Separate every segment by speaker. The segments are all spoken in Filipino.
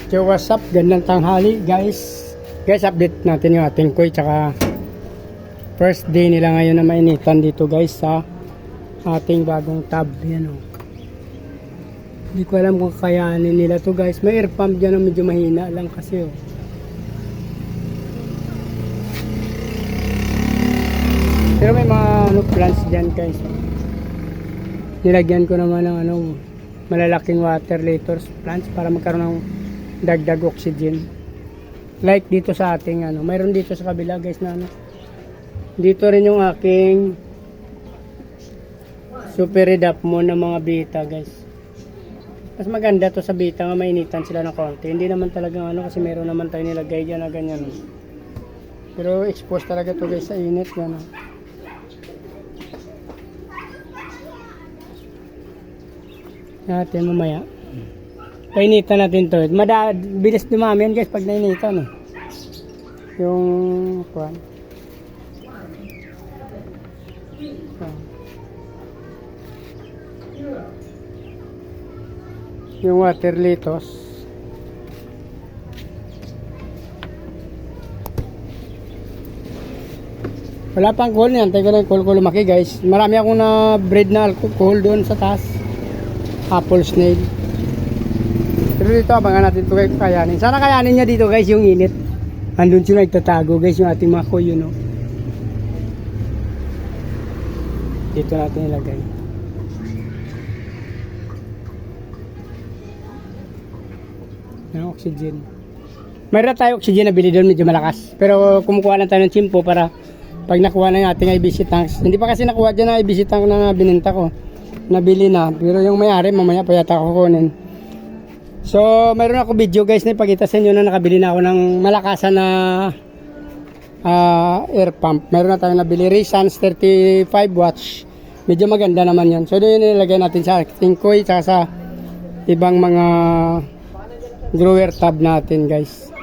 Speaker 1: So what's up, gandang tanghali guys. Guys, update natin yung ating koi tsaka first day nila ngayon na mainitan dito guys sa ating bagong tub. Yan o. Hindi ko alam kung kayanin nila to guys. May air pump dyan na medyo mahina lang kasi o. Pero may mga plants dyan guys. Nilagyan ko naman ng malalaking water lators plants para magkaroon ng dagdag oxygen. Like dito sa ating mayroon dito sa kabila guys na dito rin yung aking super red up mo ng mga beta guys. Mas maganda to sa beta nga mainitan sila ng konti. Hindi naman talagang kasi meron naman tayo nilagay dyan na ganyan. Pero exposed talaga to guys sa init yan. Natin mamaya. Painitan natin to. Bilis dumami yan guys pag nainitan yung kuwan. Yung water litos. Wala pang cool yan. Tayo ko lang cool lumaki guys. Marami akong na-breed na alcohol doon sa taas. Apple snail. Pero dito abangan natin ito guys kayanin. Sana kayanin niya dito guys yung init. Andun sila nagtatago guys yung ating mga koy Dito natin ilagay. Yung oxygen. Mayroon tayo oxygen na bili doon medyo malakas. Pero kumukuha lang tayo ng chimpo para pag nakuha na yung ating IBC tanks. Hindi pa kasi nakuha dyan ang IBC tank na bininta ko. Nabili na. Pero yung may-ari mamaya pa yata kukunin. So mayroon ako video guys na ipakita sa inyo na nakabili na ako ng malakasan na air pump. Mayroon na tayong nabili Resans 35 watts. Medyo maganda naman yan. So doon yung nilagay natin sa ating koi tsaka sa ibang mga grower tub natin guys.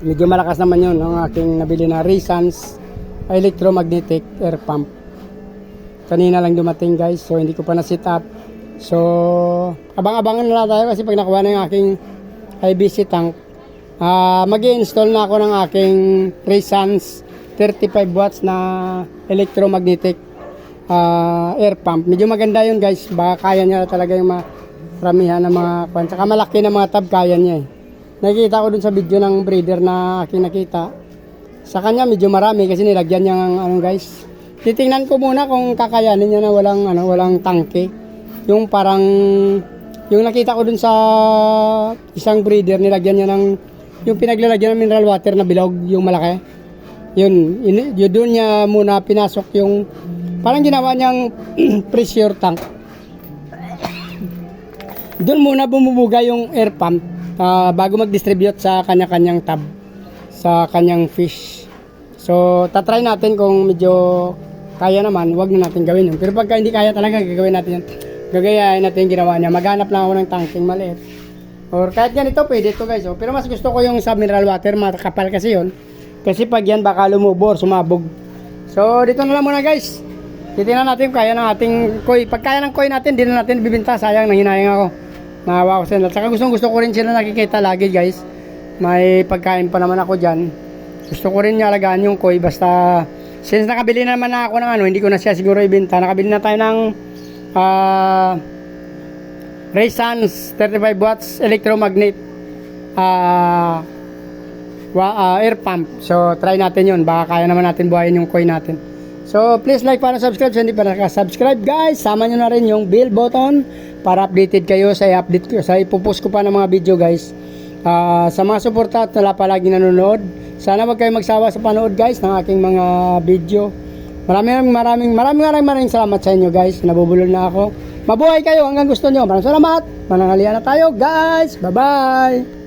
Speaker 1: Medyo malakas naman yun ang aking nabili na Resans electromagnetic air pump. Kanina lang dumating guys, so hindi ko pa na set up. So abang-abangan na lang tayo kasi pag nakuha na yung aking IBC tank, mag-i-install na ako ng aking Resans 35 watts na electromagnetic air pump. Medyo maganda yun guys, baka kaya niya talaga yung maramihan ng mga kwan. Saka malaki na mga tab kaya niya Nakikita ko dun sa video ng breeder na aking nakita. Sa kanya medyo marami kasi nilagyan niya ng guys. Titingnan ko muna kung kakayanin niya na walang tangke. Yung parang yung nakita ko dun sa isang breeder nilagyan niya ng yung pinaglalagyan ng mineral water na bilog yung malaki. Yun doon niya muna pinasok yung parang ginawa niyang pressure tank. Doon muna bumubuga yung air pump bago mag-distribute sa kanya-kanyang tub sa kanyang fish. So tatry natin kung medyo kaya naman, wag na natin gawin yun. Pero pagka hindi kaya talaga, gagawin natin yun. Gagayahin natin yung ginawa niya. Maghanap lang ako ng tanking maliit. Or kahit ganito, pwede ito guys. Pero mas gusto ko yung sa mineral water, makapal kasi yun. Kasi pag yan, baka lumubor, sumabog. So, dito na lang muna guys. Titignan natin kung kaya ng ating koi. Pag kaya ng koi natin, di na natin bibinta. Sayang, nanghinayang ako. Nahawa ko sila. Saka gusto ko rin sila nakikita lagi guys. May pagkain pa naman ako dyan. Gusto ko rin niya alagaan yung koi. Basta since nakabili naman na ako ng hindi ko na siya siguro ibenta. Nakabili na tayo ng Resans 35 watts electromagnet air pump. So try natin yun. Baka kaya naman natin buhayin yung koi natin. So please like para subscribe. So hindi pa nakasubscribe guys, sama nyo na rin yung bell button para updated kayo sa i-update ko. Sa ipopost ko pa ng mga video guys. Sa mga suporta at wala palagi nanonood, sana wag kayo magsawa sa panood guys ng aking mga video. Maraming salamat sa inyo guys. Nabubulol na ako. Mabuhay kayo hanggang gusto nyo. Maraming salamat. Mananghalian na tayo guys. Bye bye.